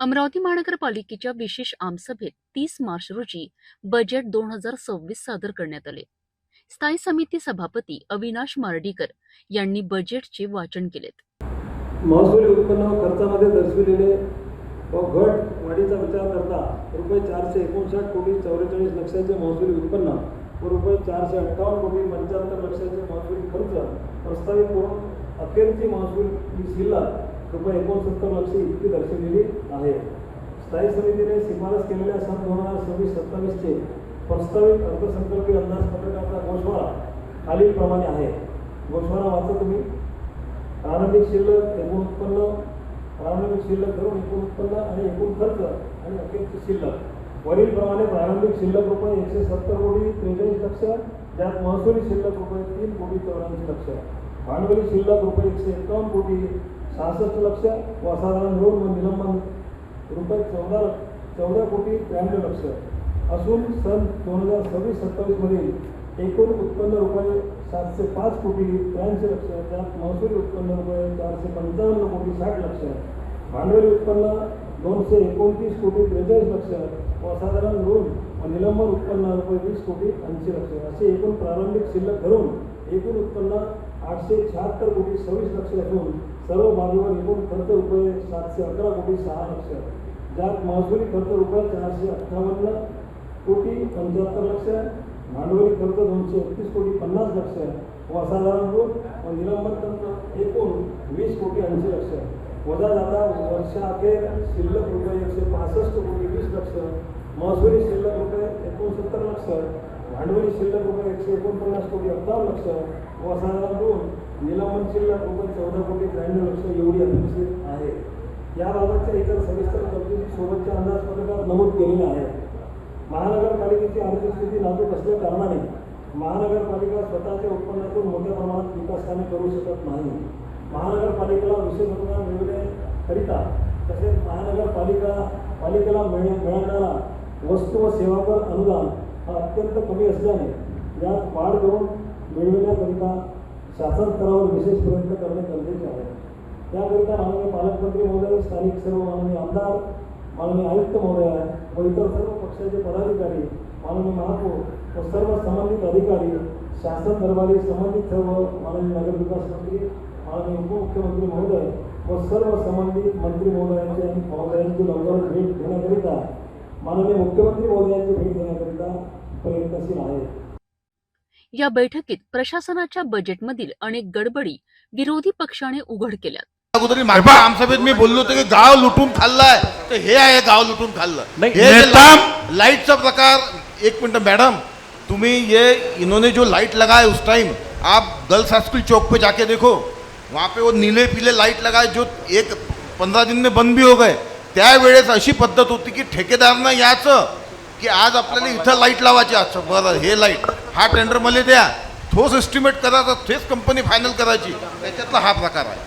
अमरावती महानगरपालिकेच्या विशेष आमसभेत 30 मार्च रोजी बजेट 2026 सादर करण्यात आले. स्थायी समिती सभापती अविनाश मार्डीकर यांनी बजेटचे वाचन केलेत. महसूल उत्पन्न व खर्चामध्ये दर्शविलेले व घट वाढीचा विचार करता रुपये 459 कोटी 44 लक्षाचे महसूली उत्पन्न व रुपये 458 कोटी 75 लक्षाचे महसूली खर्च प्रस्तावित करून अखेरची महसूली शिल्लक रुपये 69 लक्ष इतकी दर्शविलेली आहे. स्थायी समितीने शिफारस केलेल्या सन 2026-27चे प्रस्तावित अर्थसंकल्पीय अंदाजपत्रकाचा गोषवारा खालीलप्रमाणे आहे. गोषवारा वाचा तुम्ही. प्रारंभिक शिल्लक, एकूण उत्पन्न, प्रारंभिक शिल्लक धरून एकूण उत्पन्न आणि एकूण खर्च आणि अखेरची शिल्लक वरील प्रमाणे. प्रारंभिक शिल्लक रुपये 170 कोटी 43 लक्ष, ज्यात महसूली शिल्लक रुपये 3 कोटी 84 लक्ष, भांडवली शिल्लक रुपये 151 कोटी 66 लक्ष व असाधारण ऋण व निलंबन रुपये 14 कोटी 93 लक्ष असून सन 2026-27 मधील एकूण उत्पन्न रुपये 705 कोटी 83 लक्ष, ज्यात महसूली उत्पन्न रुपये 455 कोटी 60 लक्ष, भांडवली उत्पन्न 229 कोटी 43 लक्ष व असाधारण ऋण व निलंबन उत्पन्न रुपये 20 कोटी 80 लक्ष असे एकूण प्रारंभिक शिल्लक धरून एकूण उत्पन्न 876 कोटी 26 लक्ष असून सर्व बाजूवर एकूण खर्च रुपये 711 कोटी 6 लक्ष, ज्यात महसूली खर्च रुपये 458 कोटी 75 लक्ष, भांडवली खर्च 231 कोटी 50 लक्ष व असाधारण ऋण व निलंबन खर्च एकूण 20 कोटी 80 लक्ष वजा जाता वर्षाअखेर शिल्लक रुपये 165 कोटी 20 लक्ष, महसूली शिल्लक रुपये 69 लक्ष, भांडवली शिल्लक रुपये 149 कोटी 58 लक्ष व असाधारण ऋण निलंबन शिल्लक रुपये 14 कोटी 93 लक्ष एवढी अपेक्षित आहे. याबाबतच्या इतर सविस्तर तरतुदी सोबतच्या अंदाजपत्रकात नमूद केलेल्या आहे. महानगरपालिकेची आर्थिक स्थिती नाजूक असल्या कारणाने महानगरपालिका स्वतःच्या उत्पन्नातून मोठ्या प्रमाणात विकासकामे करू शकत नाही. महानगरपालिकेला विशेष अनुदान मिळविण्याकरिता तसेच महानगरपालिकेला मिळणारा वस्तू व सेवा कर अनुदान हा अत्यंत कमी असल्याने यात वाढ करून मिळविण्याकरिता शासन स्तरावर विशेष प्रयत्न करणे गरजेचे आहे. त्याकरिता माननीय पालकमंत्री महोदय, स्थानिक सर्व माननीय आमदार, माननीय आयुक्त महोदय व इतर सर्व पक्षाचे पदाधिकारी, माननीय महापौर व सर्व संबंधित अधिकारी, शासन दरबारी संबंधित सर्व माननीय नगरविकास मंत्री, माननीय उपमुख्यमंत्री महोदय व सर्व संबंधित मंत्री महोदयांची लवकरच भेट घेण्याकरिता माननीय मुख्यमंत्री महोदयांची भेट घेण्याकरिता प्रयत्नशील आहे. या बैठकीत प्रशासनाच्या बजेटमधील अनेक गडबडी विरोधी पक्षाने उघड केल्या. अगोदर आमसभेत मी बोललो होतो की गाव लुटून खाल्लाय, तर हे आहे गाव लुटून खाल्लं. लाइट प्रकार. एक मिनट मैडम, तुम्ही ये इन्होंने जो लाइट लगाए उस टाइम आप गर्ल्स स्कूल चौक पे जाके देखो, वहाँ पे वो नीले पीले लाइट लगाए जो 15 दिन में बंद भी हो गए. त्यावेळेस अशी पद्धत होती की ठेकेदारांना याचं की आज आपल्याला इथं लाईट लावायची, अच्छा बरं हे लाईट हा टेंडर मला द्या, ठोस एस्टिमेट करायचा, तेच कंपनी फायनल करायची. त्याच्यातला हा प्रकार आहे.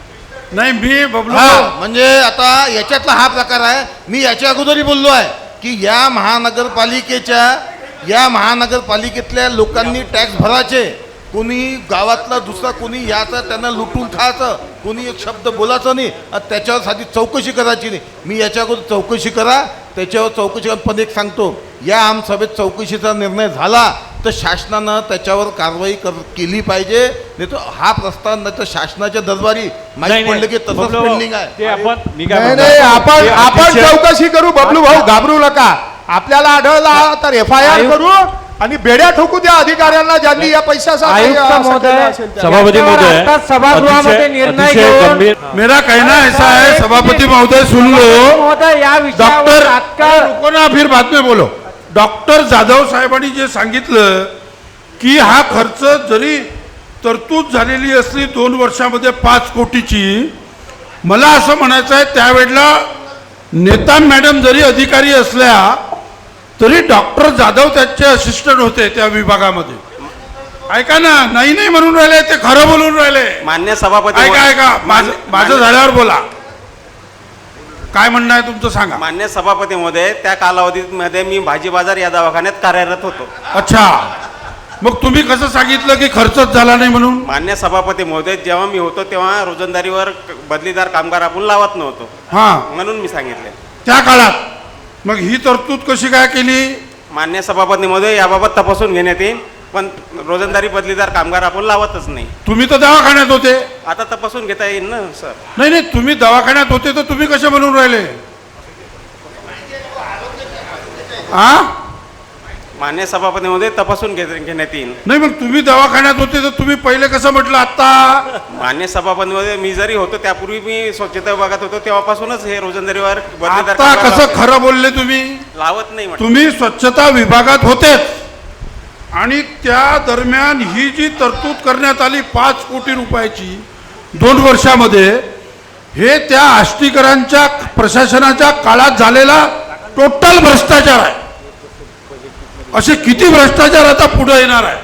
नाही मी बबलू म्हणजे आता याच्यातला हा प्रकार आहे. मी याच्या अगोदरही बोललो आहे की या महानगरपालिकेतल्या लोकांनी टॅक्स भरायचे, कोणी गावातला दुसरा कोणी याचं त्यांना लुटून खायचं, कोणी एक शब्द बोलायचं नाही, त्याच्यावर साधी चौकशी करायची नाही. मी याच्या अगोदर चौकशी करा, त्याच्यावर चौकशी. पण एक सांगतो, या आमसभेत चौकशीचा निर्णय झाला तर शासनानं त्याच्यावर कारवाई केली पाहिजे, नाही तर हा प्रस्ताव नाही तर शासनाच्या दरबारी माहिती पडलं की तसंच पेंडिंग आहे. आपण चौकशी करू बबलू भाऊ, घाबरू नका. आपल्याला आढळला तर FIR करू आणि बेड्या ठोकू द्या अधिकाऱ्यांना ज्यांनी या पैशाचा. सभापति महोदय, सभागृहामध्ये निर्णय घेऊन मेरा कहना ऐसा है, सभापति महोदय सुन लो. डॉक्टर रुको ना, फिर बाद में बोलो. डॉक्टर जाधव साहेबांनी जे सांगितलं की हा खर्च जरी तरतूद झालेली असली 2 वर्षामध्ये 5 कोटीची, मला असं म्हणायचं आहे त्यावेळेला नेता मॅडम जरी अधिकारी असल्या तरी डॉक्टर जाधव त्यांचे असिस्टंट होते त्या विभागामध्ये. ऐका ना, नाही म्हणून राहिले, ते खरं बोलून राहिले. मान्य सभापती, ऐका माझं झाल्यावर बोला. काय म्हणणं आहे तुमचं सांगा. मान्य सभापती महोदय, त्या कालावधीमध्ये मी भाजी बाजार या दवाखान्यात कार्यरत होतो. अच्छा, मग तुम्ही कसं सांगितलं की खर्चच झाला नाही म्हणून? मान्य सभापती महोदय, जेव्हा मी होतो तेव्हा रोजंदारीवर बदलीदार कामगार आपण लावत नव्हतो, हां म्हणून मी सांगितले. त्या काळात मग ही तरतूद कशी काय केली? मान्य सभापती महोदय, याबाबत तपासून घेण्यात येईल, पण रोजंदारी बदलीदार कामगार आपण लावतच नाही. तुम्ही तर दवाखान्यात होते. आता तपासून घेता येईल ना सर. नाही नाही, तुम्ही दवाखान्यात होते तर तुम्ही कसे म्हणून राहिले? मान्य सभापती महोदय, तपासून घेण्यात येईल. नाही, मग तुम्ही दवाखान्यात होते तर तुम्ही पहिले कसं म्हटलं आता? मान्य सभापती महोदय, मी जरी होतो त्यापूर्वी मी स्वच्छता विभागात होतो तेव्हापासूनच हे रोजंदारीवर बदलीदार आता कामगार कसं खरं बोलले तुम्ही? लावत नाही म्हटलं. तुम्ही स्वच्छता विभागात होतेच आणि त्या दरम्यान ही जी तरतूद करण्यात आली 5 कोटी रुपयाची 2 वर्षामध्ये, हे त्या आष्टीकरांच्या प्रशासनाच्या काळात झालेला टोटल भ्रष्टाचार आहे. असे किती भ्रष्टाचार आता पुढे येणार आहे?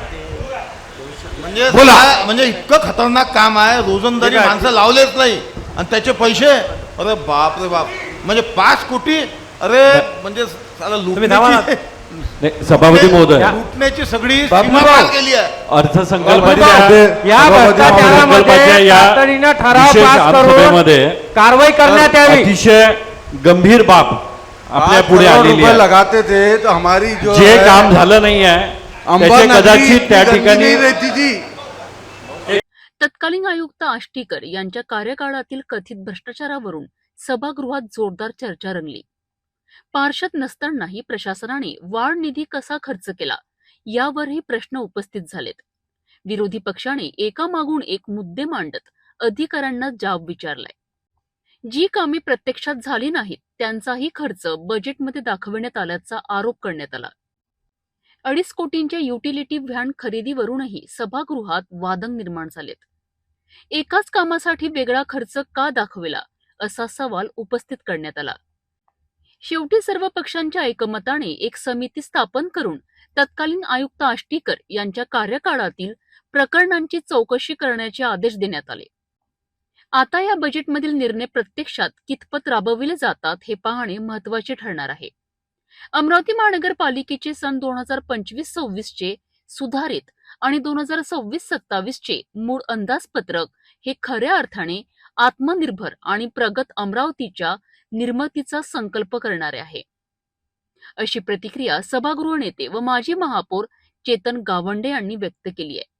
म्हणजे बोला. म्हणजे इतकं खतरनाक काम आहे, रोजंदारी माणसं लावलेच नाही आणि त्याचे पैसे, अरे बाप रे बाप, म्हणजे 5 कोटी, अरे म्हणजे साला लुटण्याची नाही, सभापती महोदय, लुटण्याची सगळी बाबूराव. सीमा पार केली आहे. अर्थसंकल्पाच्या या भ्रष्टाचारामध्ये तातडीनं ठराव विशेष पास आमसभेमध्ये करून कारवाई करण्यात यावी. अतिशय गंभीर बाब आपल्या पुढे आलेली आहे. लगाते थे तो हमारी जो जे है, काम झालं नाही आहे अंबा त्याचे नदी कदाचित त्या इतनी गंदी ठिकाणी नहीं रहती थी. तत्कालीन आयुक्त आष्टीकर यांच्या कार्यकाळातील कथित भ्रष्टाचारावरून सभागृहात जोरदार चर्चा रंगली. पार्षद नसतानाही प्रशासनाने वाढ निधी कसा खर्च केला यावरही प्रश्न उपस्थित झालेत. विरोधी पक्षाने एकामागून एक मुद्दे मांडत अधिकाऱ्यांना जाब विचारलाय. जी कामे प्रत्यक्षात झाली नाहीत त्यांचाही खर्च बजेटमध्ये दाखविण्यात आल्याचा आरोप करण्यात आला. 2.5 कोटींच्या युटिलिटी व्हॅन खरेदीवरूनही सभागृहात वादंग निर्माण झालेत. एकाच कामासाठी वेगळा खर्च का दाखविला असा सवाल उपस्थित करण्यात आला. शेवटी सर्व पक्षांच्या एकमताने एक समिती स्थापन करून तत्कालीन आयुक्त आष्टीकर यांच्या कार्यकाळातील प्रकरणांची चौकशी करण्याचे आदेश देण्यात आले. आता या बजेटमधील निर्णय प्रत्यक्षात कितपत राबविले जातात हे पाहणे महत्त्वाचे ठरणार आहे. अमरावती महानगरपालिकेचे सन 2025-26 चे सुधारित आणि 2026-27 चे मूळ अंदाजपत्रक हे खऱ्या अर्थाने आत्मनिर्भर आणि प्रगत अमरावतीच्या निर्मितीचा संकल्प करणारे आहे, अशी प्रतिक्रिया सभागृह नेते व माजी महापौर चेतन गावंडे यांनी व्यक्त केली आहे.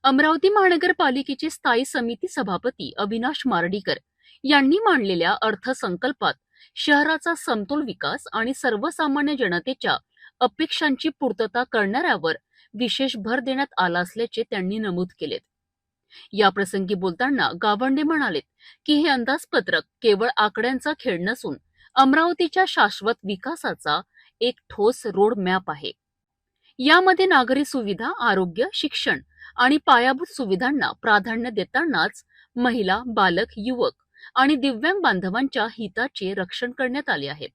अमरावती महानगरपालिकेचे स्थायी समिती सभापती अविनाश मार्डीकर यांनी मांडलेल्या अर्थसंकल्पात शहराचा समतोल विकास आणि सर्वसामान्य जनतेच्या अपेक्षांची पूर्तता करणाऱ्यावर विशेष भर देण्यात आला असल्याचे त्यांनी नमूद केलेत. याप्रसंगी बोलताना गावंडे म्हणालेत की हे अंदाजपत्रक केवळ आकड्यांचा खेळ नसून अमरावतीच्या शाश्वत विकासाचा एक ठोस रोड मॅप आहे. यामध्ये नागरी सुविधा, आरोग्य, शिक्षण आणि पायाभूत सुविधांना प्राधान्य देतानाच महिला, बालक, युवक आणि दिव्यांग बांधवांच्या हिताचे रक्षण करण्यात आले आहेत.